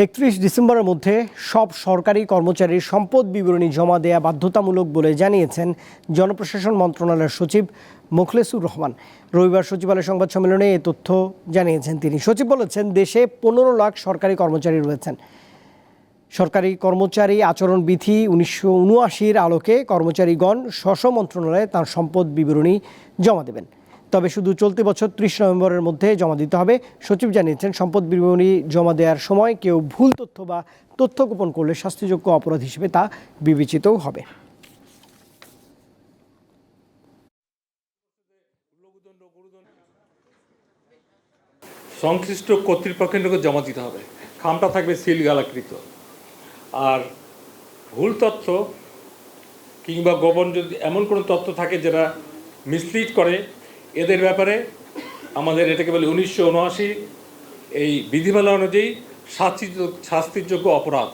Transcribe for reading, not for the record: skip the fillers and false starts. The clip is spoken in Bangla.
31 ডিসেম্বরের মধ্যে সব সরকারি কর্মচারীর সম্পদ বিবরণী জমা দেয়া বাধ্যতামূলক বলে জানিয়েছেন জনপ্রশাসন মন্ত্রণালয়ের সচিব মোখলেসুর রহমান। রবিবার সচিবালয় সংবাদ সম্মেলনে এ তথ্য জানিয়েছেন তিনি। সচিব বলেছেন, দেশে 15 লাখ সরকারি কর্মচারী রয়েছেন। সরকারি কর্মচারী আচরণ বিধি 1979-র আলোকে কর্মচারীগণ স্ব মন্ত্রণালয়ে তাঁর সম্পদ বিবরণী জমা দেবেন। তবে শুধু চলতি বছর 30 নভেম্বরের মধ্যে জমা দিতে হবে। সচিব জানিয়েছেন, সম্পদ বিবরণী জমা দেওয়ার সময় কেউ ভুল তথ্য বা তথ্য গোপন করলে শাস্তিযোগ্য অপরাধ হিসেবে তা বিবেচিতও হবে। সংশ্লিষ্ট কর্তৃপক্ষের নিকট জমা দিতে হবে। খামটা থাকবে সিল গালাকৃত। আর ভুল তথ্য কিংবা গোপন যদি এমন কোনো তথ্য থাকে যেটা মিসলিড করে, এদের ব্যাপারে আমাদের এটাকে বলে 1979 এই বিধিমালা অনুযায়ী শাস্তিযোগ্য অপরাধ।